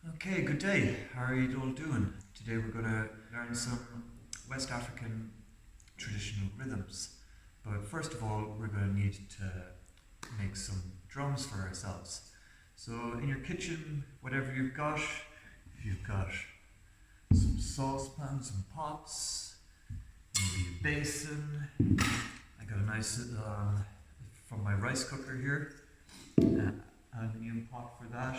Okay, good day. How are you all doing? Today we're going to learn some West African traditional rhythms. But first of all, we're going to need to make some drums for ourselves. So in your kitchen, whatever you've got, if you've got some saucepans, some pots, maybe a basin. I got a nice, from my rice cooker here, aluminium pot for that.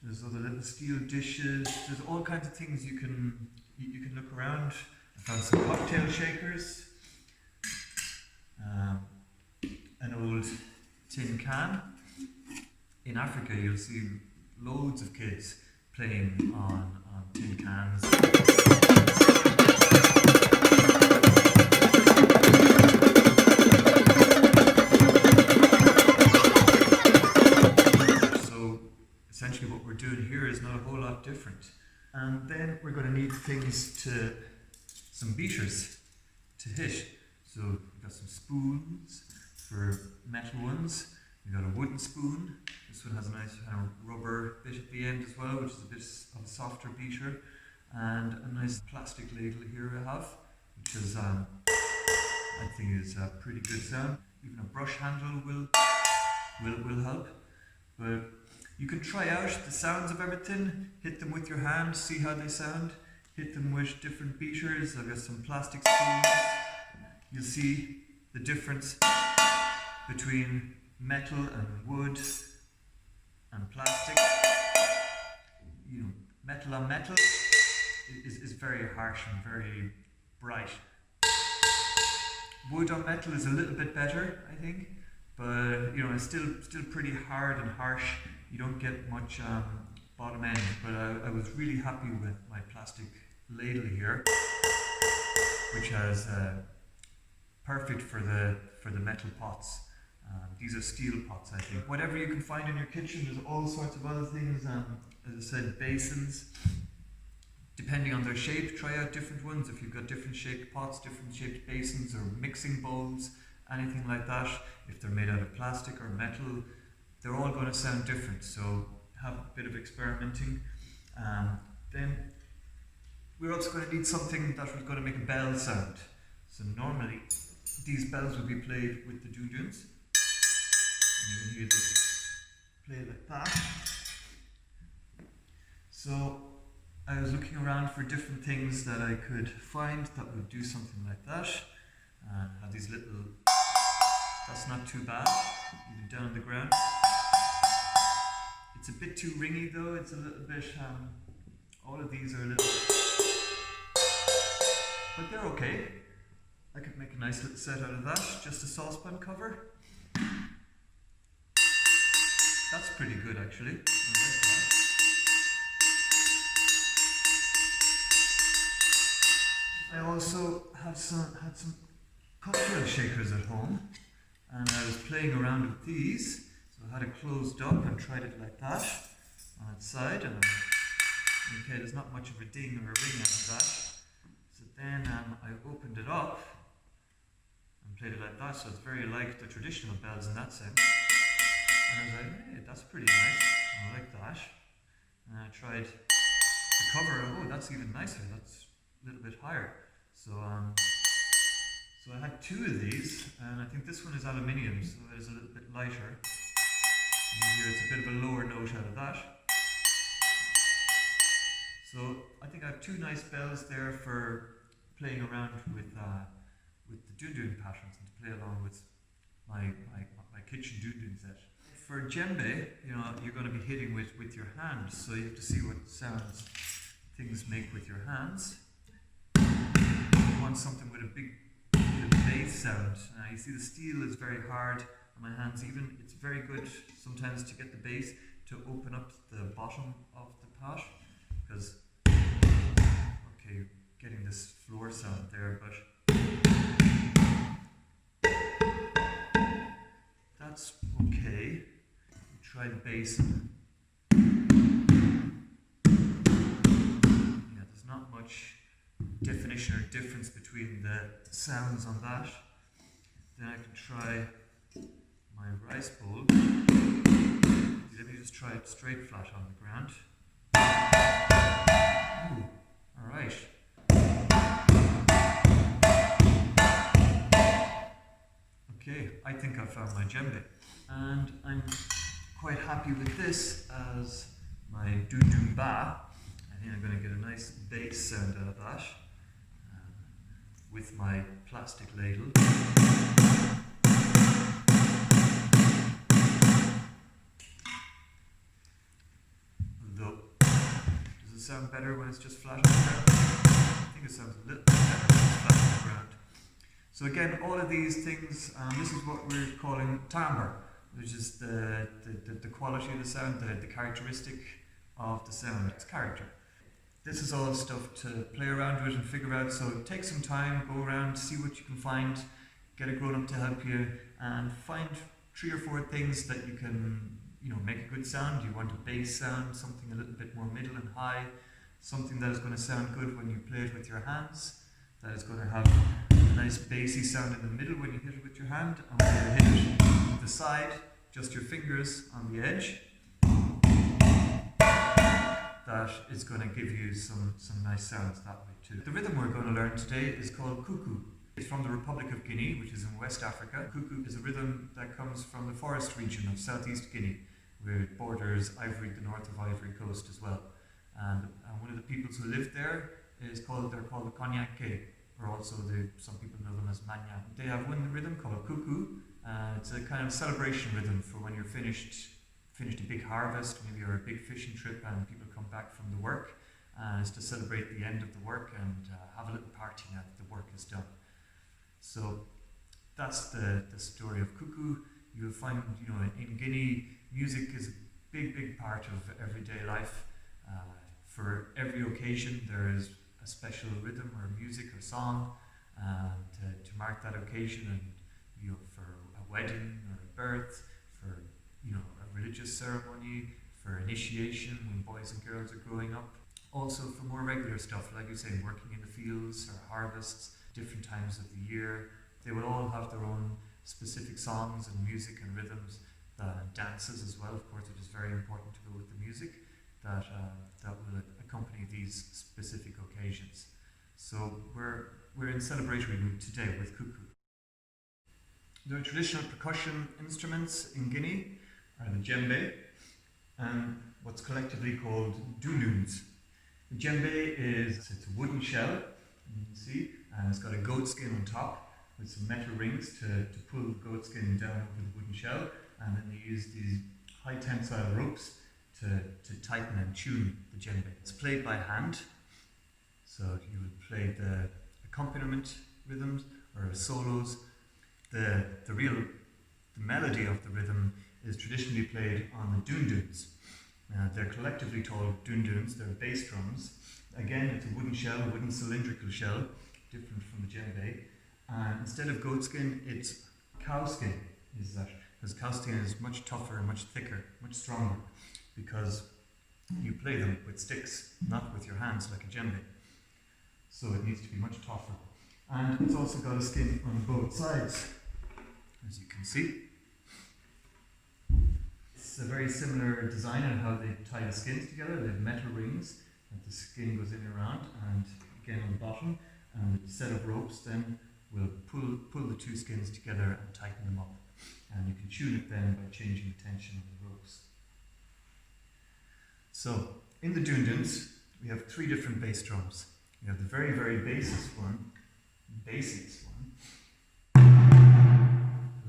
There's other little steel dishes. There's all kinds of things you can look around. I found some cocktail shakers, an old tin can. In Africa, you'll see loads of kids playing on tin cans. Essentially what we're doing here is not a whole lot different. And then we're going to need some beaters to hit. So we've got some spoons for metal ones. We've got a wooden spoon. This one has a nice kind of rubber bit at the end as well, which is a bit of a softer beater. And a nice plastic ladle here we have, which is, I think is a pretty good sound. Even a brush handle will help. But you can try out the sounds of everything, hit them with your hand, see how they sound, hit them with different beaters. I've got some plastic spoons. You'll see the difference between metal and wood and plastic. You know, metal on metal is very harsh and very bright. Wood on metal is a little bit better, I think, but you know, it's still pretty hard and harsh. You don't get much bottom end, but I was really happy with my plastic ladle here, which has perfect for the metal pots. These are steel pots, I think. Whatever you can find in your kitchen, there's all sorts of other things. As I said, basins. Depending on their shape, try out different ones. If you've got different shaped pots, different shaped basins, or mixing bowls, anything like that. If they're made out of plastic or metal, they're all going to sound different, so have a bit of experimenting. Then we're also going to need something that was going to make a bell sound. So normally these bells would be played with the doundouns. And you can hear this play like that. So I was looking around for different things that I could find that would do something like that. Have these little, that's not too bad, even down on the ground. It's a bit too ringy though, it's a little bit, all of these are a little bit, but they're okay. I could make a nice little set out of that, just a saucepan cover. That's pretty good actually, I like that. I also had some cocktail shakers at home, and I was playing around with these. So I had it closed up and tried it like that on its side, and okay, there's not much of a ding or a ring out of that. So then I opened it up and played it like that, so it's very like the traditional bells in that sense. And I was like, hey, that's pretty nice, I like that. And I tried the cover, oh, that's even nicer, that's a little bit higher. So so I had two of these, and I think this one is aluminium, so it is a little bit lighter. You hear it's a bit of a lower note out of that. So I think I have two nice bells there for playing around with the doundoun patterns and to play along with my kitchen doundoun set. For djembe, you know, you're going to be hitting with your hands, so you have to see what sounds things make with your hands. You want something with a big bass sound. You see the steel is very hard on my hands, even it's very good sometimes to get the bass to open up the bottom of the pot, because okay, getting this floor sound there, but that's okay. Try the bass. Yeah, there's not much definition or difference between the sounds on that. Then I can try my rice bowl. Let me just try it straight flat on the ground. think I've found my djembe. And I'm quite happy with this as my doundoumbà. I think I'm going to get a nice bass sound out of that with my plastic ladle. Although, does it sound better when it's just flat on the ground? I think it sounds a little bit better when it's flat on the ground. So again, all of these things, this is what we're calling timbre, which is the quality of the sound, the characteristic of the sound, its character. This is all stuff to play around with and figure out, so take some time, go around, see what you can find, get a grown-up to help you, and find 3 or 4 things that you can, make a good sound. You want a bass sound, something a little bit more middle and high, something that is going to sound good when you play it with your hands, that is going to have a nice bassy sound in the middle when you hit it with your hand, and when you hit it with the side, just your fingers on the edge, that is going to give you some nice sounds that way too. The rhythm we're going to learn today is called KUKU. It's from the Republic of Guinea, which is in West Africa. KUKU is a rhythm that comes from the forest region of southeast Guinea, where it borders the north of Ivory Coast as well. And one of the peoples who live there they're called the Cruinniú, or also some people know them as Manya. They have one rhythm called KUKU. It's a kind of celebration rhythm for when you're finished a big harvest, maybe you're a big fishing trip and people come back from the work. It's to celebrate the end of the work and have a little party now that the work is done. So that's the story of KUKU. You'll find, in Guinea, music is a big part of everyday life. For every occasion, there is a special rhythm or music or song to mark that occasion, and for a wedding or a birth, for a religious ceremony, for initiation when boys and girls are growing up. Also for more regular stuff, like you say, working in the fields or harvests, different times of the year. They will all have their own specific songs and music and rhythms, dances as well, of course, it is very important to go with the music that will accompany these specific occasions. So we're in celebratory mood today with KUKU. The traditional percussion instruments in Guinea are the djembe and what's collectively called doundouns. The djembe it's a wooden shell, you can see, and it's got a goat skin on top with some metal rings to pull the goat skin down over the wooden shell, and then they use these high tensile ropes to tighten and tune the djembe. It's played by hand, so you would play the accompaniment rhythms or solos. The melody of the rhythm is traditionally played on the doundouns. They're collectively called doundouns, they're bass drums. Again, it's a wooden shell, a wooden cylindrical shell, different from the djembe. And instead of goat skin, it's cow skin, because cow skin is much tougher, much thicker, much stronger, because you play them with sticks, not with your hands like a djembe. So it needs to be much tougher. And it's also got a skin on both sides, as you can see. It's a very similar design on how they tie the skins together. They have metal rings that the skin goes in and around, and again on the bottom, and a set of ropes then will pull the 2 skins together and tighten them up. And you can tune it then by changing the tension of the ropes. So in the doundouns, we have 3 different bass drums. We have the very, very bassiest one,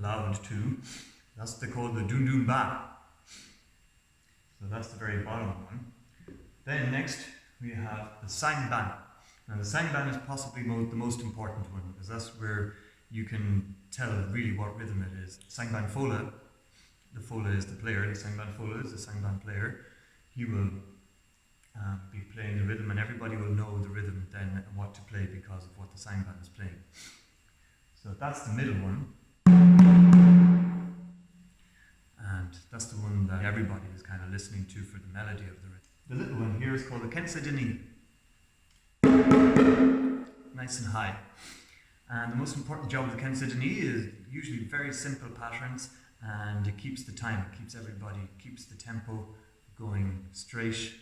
loud 2. That's called the doundoumbà. So that's the very bottom one. Then next we have the SANGBAN. Now the SANGBAN is possibly the most important one, because that's where you can tell really what rhythm it is. SANGBAN Fola, the Fola is the player, the SANGBAN Fola is the SANGBAN player. He will be playing the rhythm, and everybody will know the rhythm then and what to play because of what the SANGBAN is playing. So that's the middle one. And that's the one that everybody is kind of listening to for the melody of the rhythm. The little one here is called the KENSEDENI. Nice and high. And the most important job of the KENSEDENI is usually very simple patterns, and it keeps the time, keeps the tempo going straight,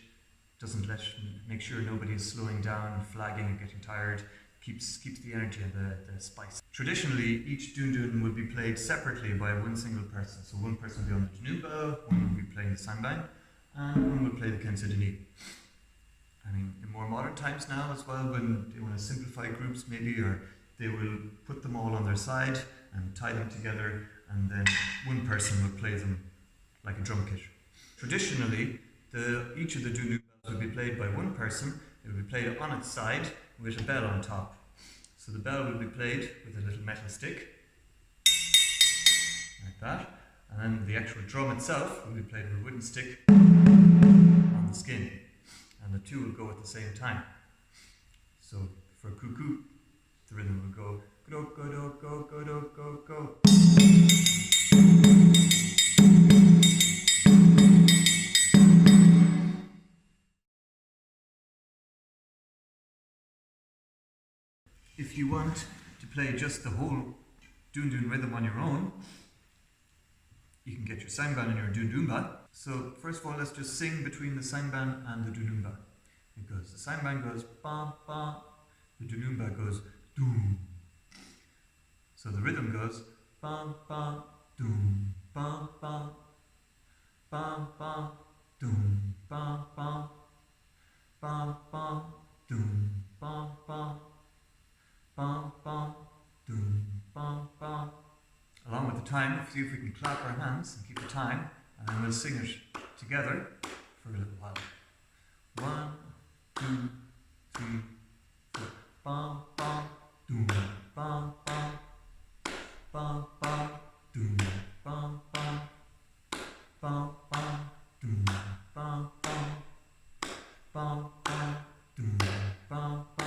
make sure nobody is slowing down, flagging and getting tired, keeps the energy and the spice. Traditionally, each doundoun will be played separately by one single person. So one person will be on the djembe, one will be playing the SANGBAN, and one will play the KENSEDENI. I mean, in more modern times now as well, when they want to simplify groups maybe, or they will put them all on their side and tie them together, and then one person will play them like a drum kit. Traditionally, each of the doundouns will be played by one person. It will be played on its side with a bell on top. So the bell will be played with a little metal stick, like that, and then the actual drum itself will be played with a wooden stick on the skin, and the two will go at the same time. So for KUKU, the rhythm will go go go go go go go go. If you want to play just the whole doundoun rhythm on your own, you can get your SANGBAN and your doundounba. So first of all, let's just sing between the SANGBAN and the doundounba. It goes, the SANGBAN goes ba ba, the doundounba goes doom. So the rhythm goes ba ba doom ba ba ba ba doom ba ba ba ba doom ba ba ba ba doom ba ba. Along with the time, see if we can clap our hands and keep the time, and then we'll sing it together for a little while. 1, 2, 3, 4. Ba ba doom ba ba ba ba doom ba ba ba ba doom ba ba ba ba doom ba ba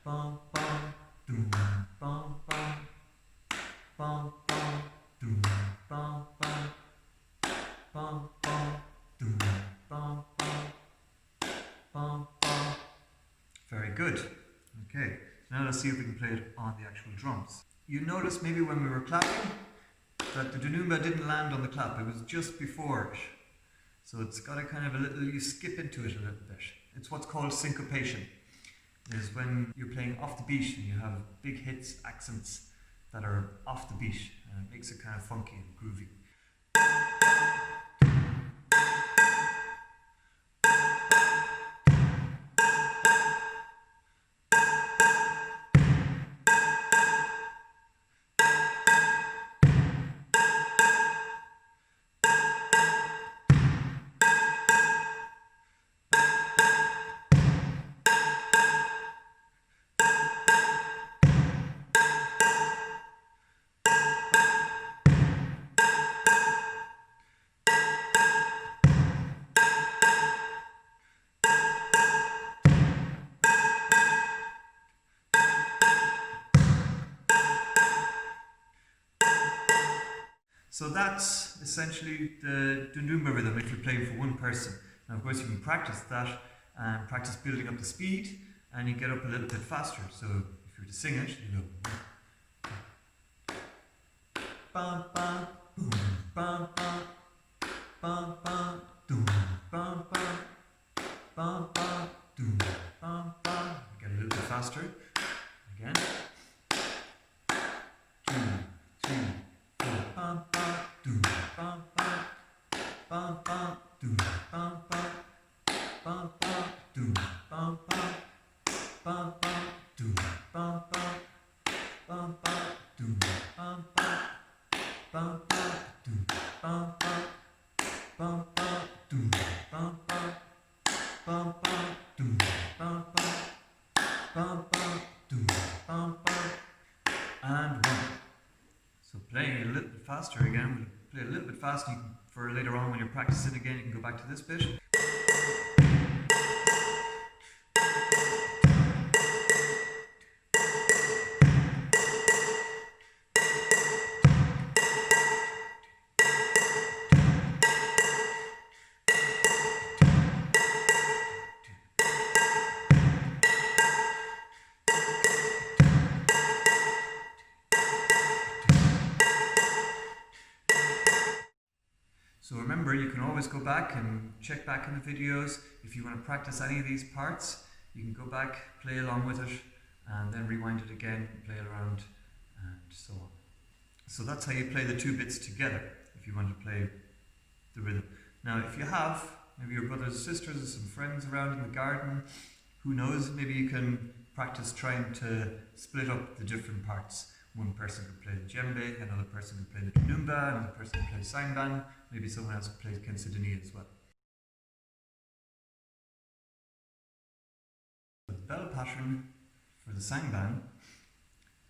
ba ba doom ba ba ba ba doom ba ba ba ba doom ba ba ba ba. Very good. Okay, so now let's see if we can play it on the actual drums. You notice maybe when we were clapping that the doundounba didn't land on the clap, it was just before it. So it's got a kind of a little, you skip into it a little bit. It's what's called syncopation. It is when you're playing off the beat and you have big hits, accents that are off the beat, and it makes it kind of funky and groovy. So that's essentially the doundounba rhythm if you're playing for one person. Now of course you can practice that and practice building up the speed, and you get up a little bit faster. So if you were to sing it, you go ba ba boom ba ba ba ba doom ba ba ba ba doom ba ba. Get a little bit faster. Again. 2, 3, 4. Ba ba doom ba ba ba ba doom ba ba ba ba doom ba ba ba ba doom ba ba ba ba doom ba ba ba ba doom ba ba ba ba doom ba ba ba ba doom ba ba ba ba doom ba ba. And 1. So playing a little bit faster again, we'll play a little bit faster for later on when you're practicing again. You can go back to this bit. So remember, you can always go back and check back in the videos. If you want to practice any of these parts, you can go back, play along with it, and then rewind it again, play it around, and so on. So that's how you play the two bits together if you want to play the rhythm. Now if you have maybe your brothers and sisters or some friends around in the garden, who knows, maybe you can practice trying to split up the different parts. One person could play the djembe, another person could play the doundounba, another person could play SANGBAN, maybe someone else could play KENSEDENI as well. The bell pattern for the SANGBAN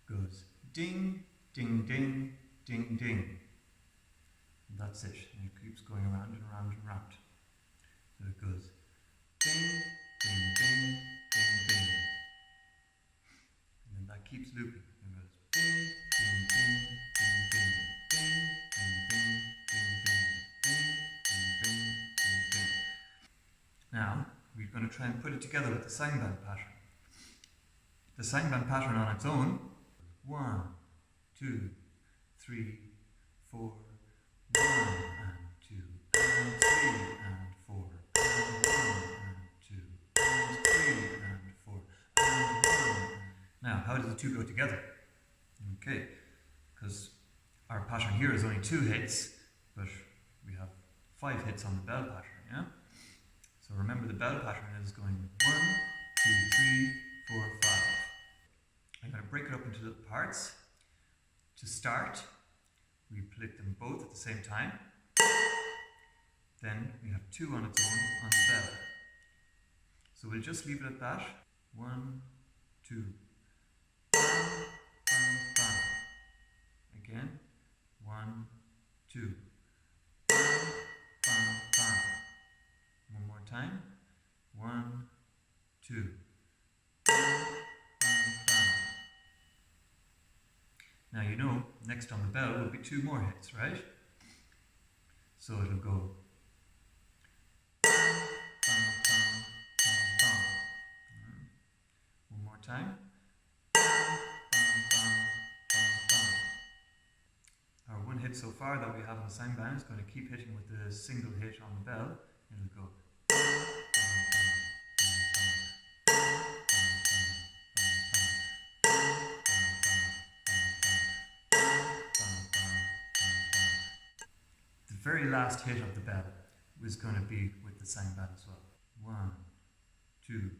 goes ding, ding, ding, ding, ding. And that's it. And it keeps going around and around and around. So it goes ding, ding, ding, ding, ding. And then that keeps looping. It goes ding, ding, ding, ding, ding, ding, ding, ding, ding, ding, ding, ding, ding, ding, ding. Now, we're going to try and put it together with the SANGBAN pattern. The SANGBAN pattern on its own, 1, 2, 3, 4, 1 and 2 and 3 and 4 and 1 and 2 and 3 and 4 and 1. Now, how do the two go together? Okay, because our pattern here is only 2 hits, but we have 5 hits on the bell pattern, yeah? So remember the bell pattern is going 1, 2, 3, 4, 5. I'm going to break it up into little parts. To start, we play them both at the same time. Then we have 2 on its own on the bell. So we'll just leave it at that. 1, 2. Bam, bam, bam. Again. 1, 2. Bam, bam, bam. One more time. 1, 2. Bam, bam, bam. Now you know, next on the bell will be 2 more hits, right? So it'll go bam, bam, bam, bam, bam. One more time. Bam, bam, bam, bam, bam. Our 1 hit so far that we have on the SANGBAN is going to keep hitting with the single hit on the bell. It'll go bam, bam, bam, bam, bam, bam, bam, bam, bam, bam, bam, bam, bam, bam, bam, bam. The very last hit of the bell was going to be with the SANGBAN as well. 1, 2,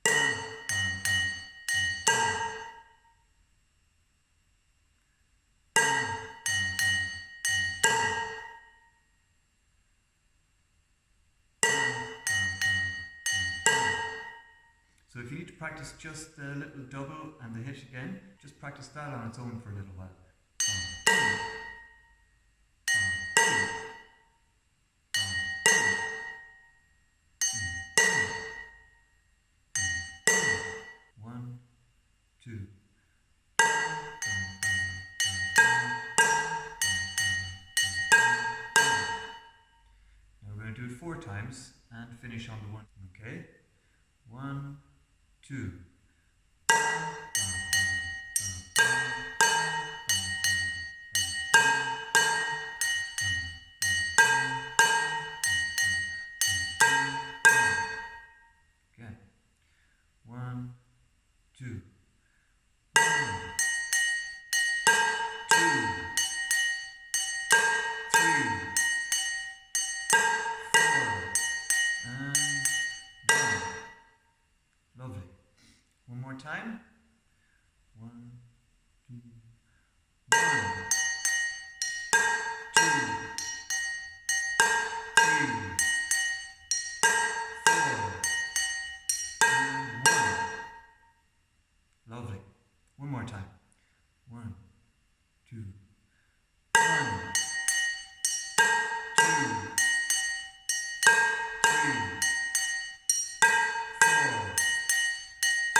bam, bam, bam, bam, bam. So if you need to practice just the little double and the hit again, just practice that on its own for a little while. 1, 2. Now we're going to do it 4 times and finish on the 1. Okay? 1, 2. Again. 1, 2. 1, 2, 3, 4, and 1. Lovely. One more time. 1, 2, 1, 2, 3, 4, and 1. Lovely. One more time. 1, 2, 1, 2, 3, 4,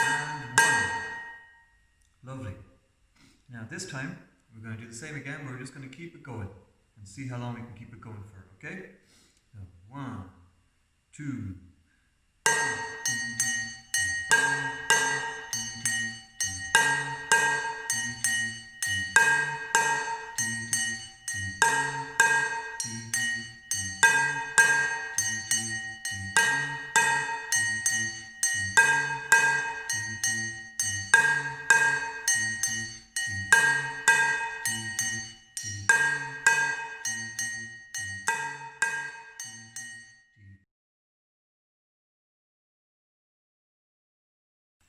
and 1. Lovely. Now this time we're going to do the same again. We're just going to keep it going and see how long we can keep it going for. Okay? So 1, 2.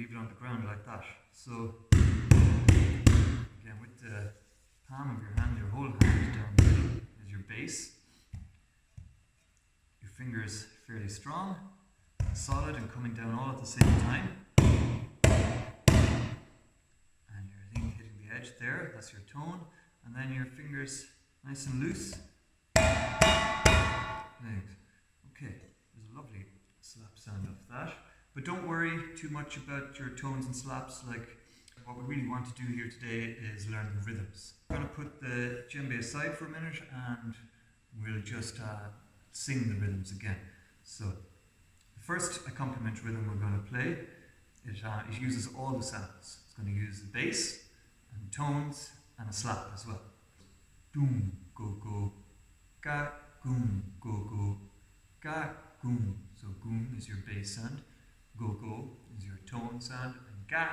leave it on the ground like that. So again, with the palm of your hand, your whole hand down the middle is your bass. Your fingers fairly strong, solid, and coming down all at the same time. And your thing hitting the edge there, that's your tone. And then your fingers nice and loose. Thanks. Okay, there's a lovely slap sound of that. But don't worry too much about your tones and slaps. Like, what we really want to do here today is learn the rhythms. I'm going to put the djembe aside for a minute and we'll just sing the rhythms again. So, the first accompaniment rhythm we're going to play, it uses all the sounds. It's going to use the bass and tones and a slap as well. Doom, go, go, ga, goom, go, go, ga, goom. So goom is your bass sound, go, go is your tone sound, and ga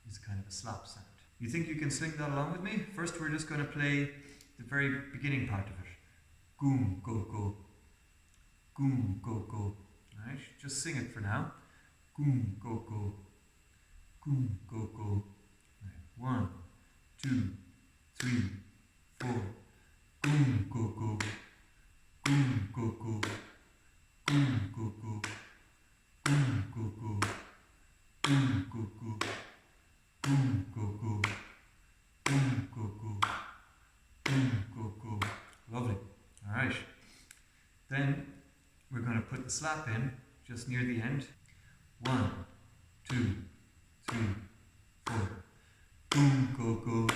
is kind of a slap sound. You think you can sing that along with me? First we're just going to play the very beginning part of it. Goom, go, go. Goom, go, go. Alright, just sing it for now. Goom, go, go. Goom, go, go. Right. 1, 2, 3, 4. Goom, go, go. Goom, go, go. Goom, go, go. Goom, go, go. Goom, go, go. Goom, go, go. Goom, go, go. Goom, go, go. Lovely. Alright. Then we're going to put the slap in just near the end. 1, 2, 3, 4. Goom, go, go.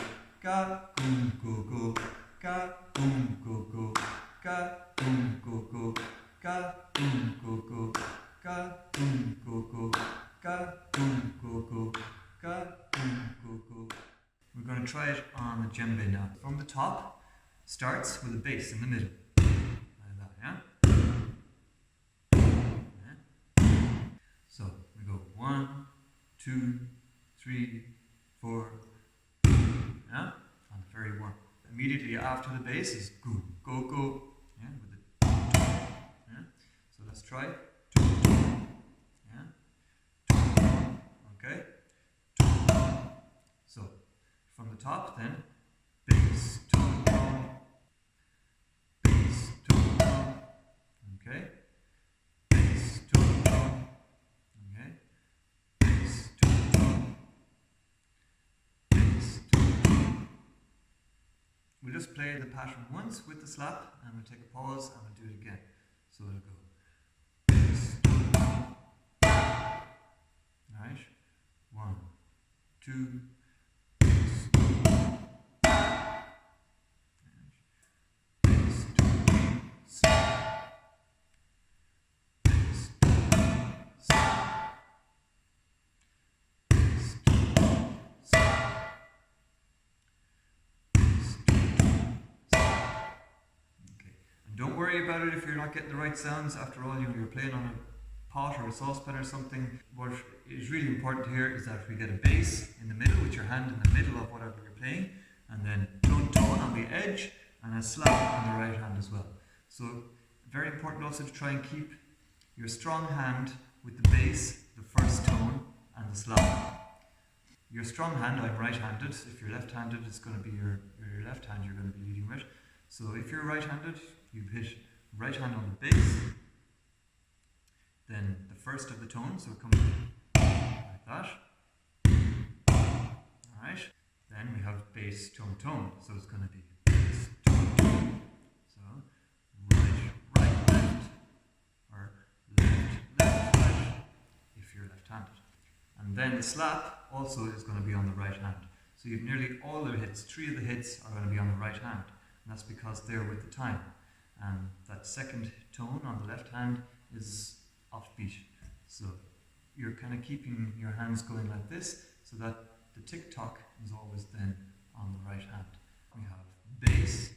Ga, goom, go, go. Ga, goom, go, go. Ga, goom, go, go. Ga, goom, go, go. Ga, goom, go, go. Ga, goom, go, go. Ga, goom, go, go. We're going to try it on the djembe now. From the top, starts with a bass in the middle. Like that, yeah? So we go 1, 2, 3, 4. Yeah? On the very one. Immediately after the bass is go, go, go. Yeah? With the yeah? So let's try. Yeah? Okay? So from the top then, bass, tone, tone, bass, tone, tone. Okay? Bass, tone, tone. Okay? Bass, tone, tone. Bass, tone, tone. We'll just play the pattern once with the slap and we'll take a pause and we'll do it again. So it'll go bass, tone, tone. Alright? 1, 2, bass, tone, tone. Bass, tone, tone, slap. Bass, tone, tone, slap. Bass, tone, tone, slap. Bass, tone, tone, slap. Okay. And don't worry about it if you're not getting the right sounds. After all, you're playing on a pot or a saucepan or something. What is really important here is that we get a bass in the middle with your hand in the middle of whatever you're playing, and then tone, tone on the edge, and a slap on the right hand as well. So very important also to try and keep your strong hand with the bass, the first tone, and the slap. Your strong hand, I'm right-handed. If you're left-handed, it's going to be your left hand you're going to be leading with. So if you're right-handed, you hit right hand on the bass, then the first of the tones, so it comes like that. Alright, then we have bass, tone, tone, so it's going to be bass, tone, tone. So, right, left, or left, right, if you're left-handed. And then the slap also is going to be on the right hand. So you've nearly all the hits, 3 of the hits are going to be on the right hand. And that's because they're with the time. And that second tone on the left hand is offbeat. So you're kind of keeping your hands going like this, so that the tick-tock is always then on the right hand. We have bass,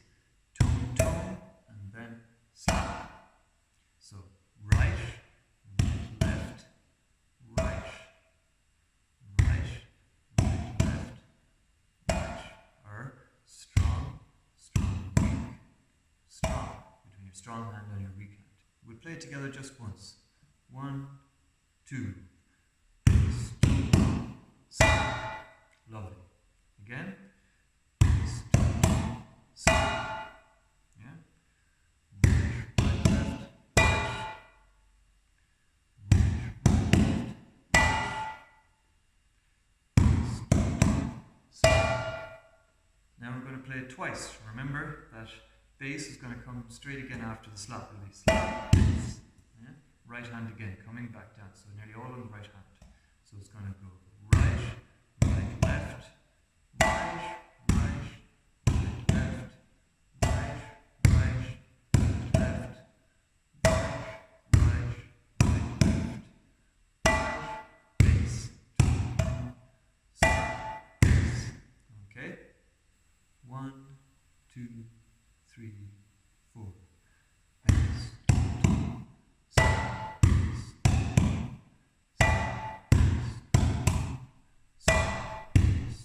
tone, tone, and then slap. So right, left, right, left, right, or strong, weak, strong, between your strong hand and your weak hand. We'll play it together just once. 1, 2, bass, tone, play it twice. Remember that bass is going to come straight again after the slap release. Bass. Yeah? Right hand again, coming back down. So nearly all on the right hand. So it's going to go right, right, left, right, right, right, left, right, right, left, right, right, right, left, right, bass, slap, bass. Okay? 1, 2, 3, 4. Bass, slap, bass, slap, bass, slap, bass, slap, bass,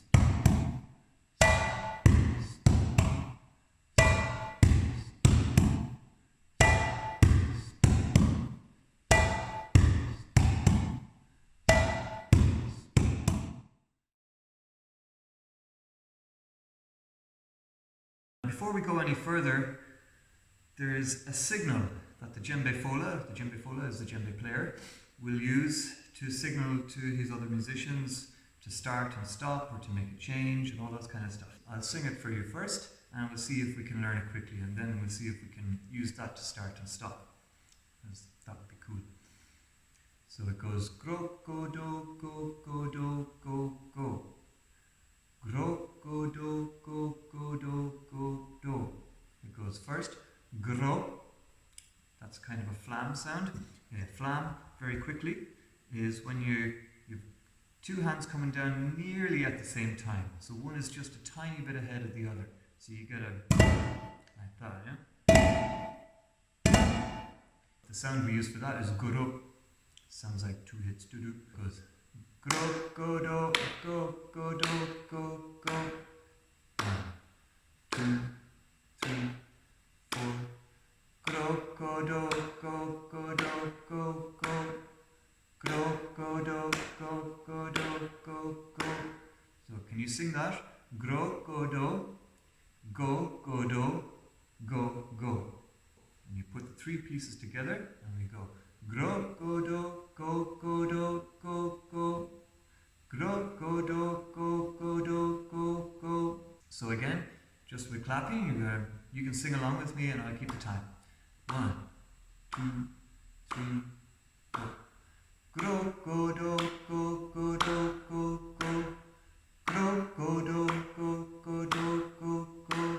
Before we go any further, there is a signal that the djembe fola is the djembe player, will use to signal to his other musicians to start and stop or to make a change and all that kind of stuff. I'll sing it for you first and we'll see if we can learn it quickly, and then we'll see if we can use that to start and stop. That would be cool. So it goes gro, go, do, go, go, do, go, go. Gro, go, do, go, go, do, go, do. It goes first, gro, that's kind of a flam sound. Flam, very quickly, is when you've two hands coming down nearly at the same time. So one is just a tiny bit ahead of the other. So you get a, like that, yeah? The sound we use for that is gro. Sounds like 2 hits, do-do. It goes gro, go, do, go, go, do, go, go. 1, 2, 3, 4. Gro, go, do, go, go, do, go, go. Gro, go, do, go, go, do, go, go. So can you sing that? Gro, go, do, go, go, do, go, go. And you put the 3 pieces together and we go gro, go, do, go, go, do, go, go. Gro, go, do, go, go, do, go, go. So again, just with clapping, you can sing along with me and I'll keep the time. 1, 2, 3, 4. Gro, go, do, go, go, do, go, go. Gro, go, do, go, go, do, go, go.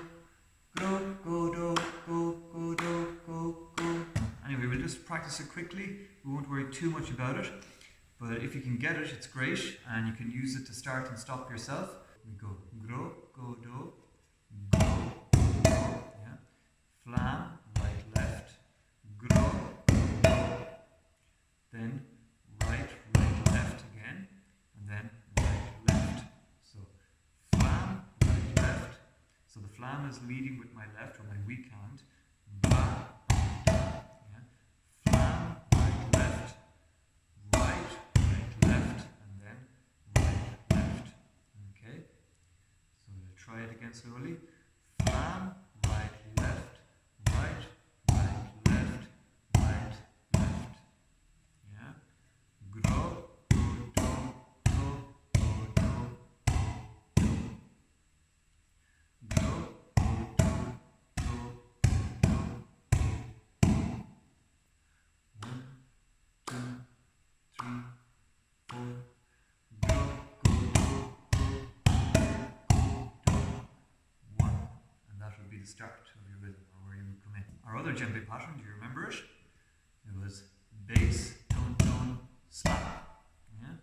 Gro, go, do, go, go, do, go, go. Anyway, we'll just practice it quickly. We won't worry too much about it. But if you can get it, it's great. And you can use it to start and stop yourself. We go gro, go, do, go, go, yeah. Flam, right, left. Gro, go. Then right, right, left again. And then right, left. So flam, right, left. So the flam is leading with my left or my weak hand. Ba, yeah. Flam, right, left. Right, right, left. And then right, left. Okay. So we'll try it again slowly. Flam, right, left. Right, right, left. Right, left. Yeah. Gro, go, do, go, go, do, go, go. Gro, go, do, go, go, go. 1, 2, 3, 4. Go, go, do, go, go, do. 1. And that would be the start of your rhythm, or where you would come in. Our other djembe pattern, do you remember it? It was bass, tone, tone, slap. Yeah?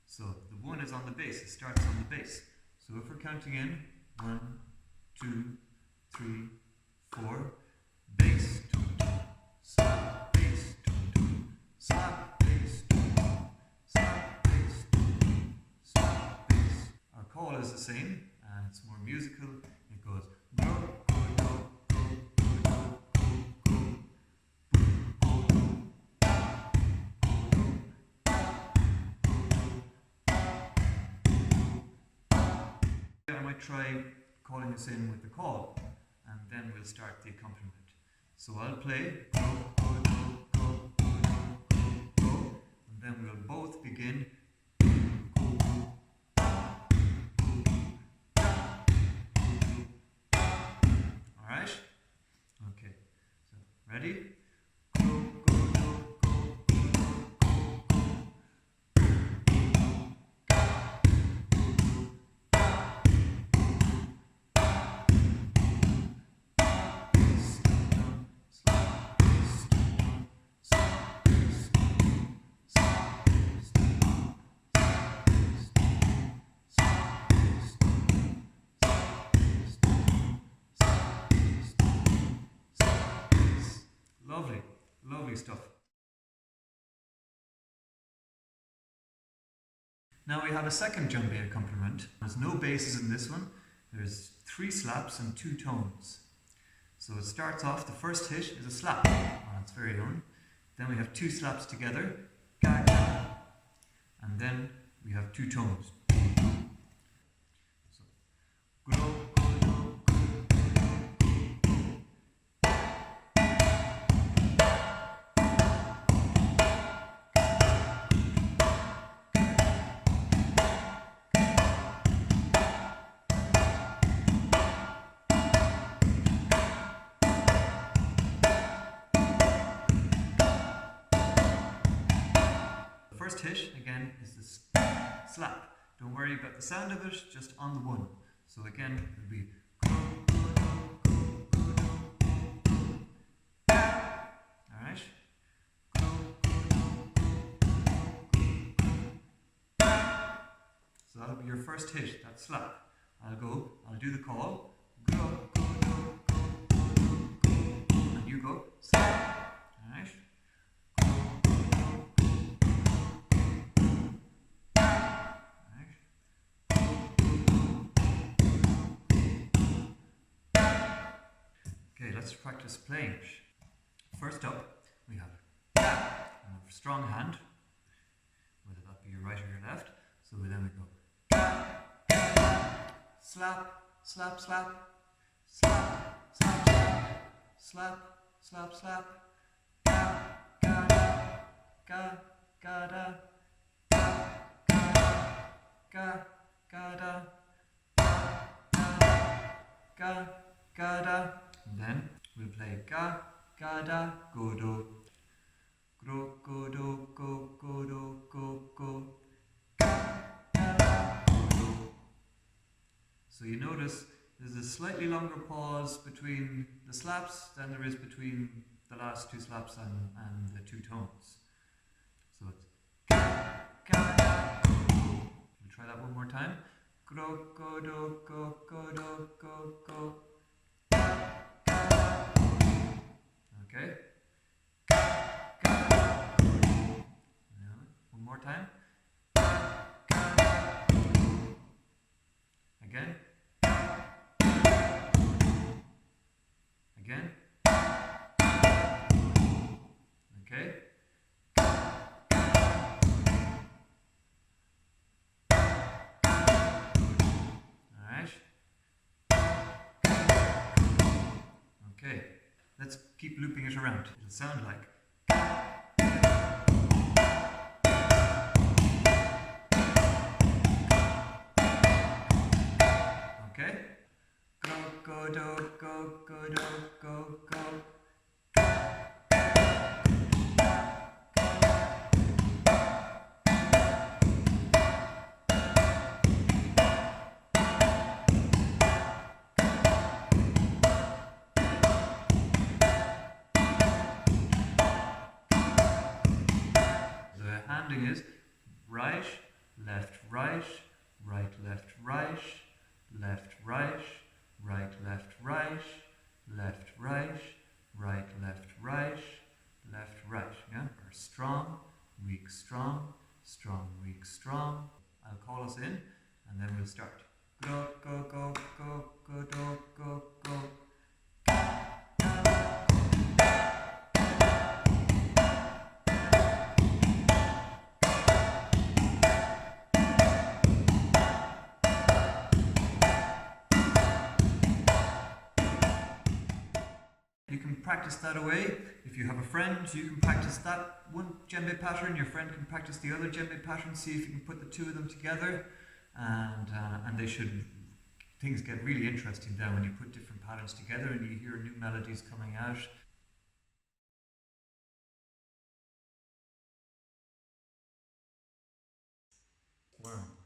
So the 1 is on the bass, it starts on the bass. So if we're counting in 1, 2, 3, 4, bass, tone, tone, slap, bass, tone, tone, slap, bass, tone, tone, slap, bass, tone, tone, slap, bass. Our call is the same and it's more musical. It goes go, go, do, go, go, do, go, go, go, do, go, do, I might try calling us in with the call and then we'll start the accompaniment. So I'll play go, go, do, go, go, do, go, go, and then we'll both begin go, go, go, go, go, Lovely stuff. Now we have a second djembe accompaniment. There's no basses in this one. There's 3 slaps and 2 tones. So it starts off, the first hit is a slap on its very own. Then we have 2 slaps together, ga, ga, and then we have 2 tones. So, go, go, go, go, first hit, again, is this slap. Don't worry about the sound of it, just on the one. So again, it will be go, go, go, go, go, go, go. Alright? Go, go, go, go, go, go. So that'll be your first hit, that slap. I'll do the call. Go, go, go, go, go, go, go. And you go, slap. Alright? Okay, let's practice playing. First up, we have a strong hand, whether that be your right or your left. So then we go slap, slap, slap, slap, slap, slap, slap, slap, slap, ga, ga, ga, ga, da, ga, ga, da, ga, ga, da. And then we'll play ga, ga, da, go, do, gro, go, do, go, go, do, go, go, ga, ga, da, go, do. So you notice there's a slightly longer pause between the slaps than there is between the last 2 slaps and the 2 tones. So it's ga, ga, da, go, do. We'll try that one more time. Gro, go, do, go, go, do, go, go. Okay. One more time. Again. Again. Okay. All right. Okay. Let's keep looping it around. It'll sound like. Okay? Go, go, do, go, go, do, go, go. Is right, left, right, right, left, right, left, right, right, left, right, left, right, right, left, right, left, right. Yeah? Or strong, weak, strong, strong, weak, strong. I'll call us in and then we'll start. Go, go, go, go, go, go, go, go. You can practice that away. If you have a friend, you can practice that one djembe pattern. Your friend can practice the other djembe pattern. See if you can put the 2 of them together, and things get really interesting then when you put different patterns together and you hear new melodies coming out. Wow.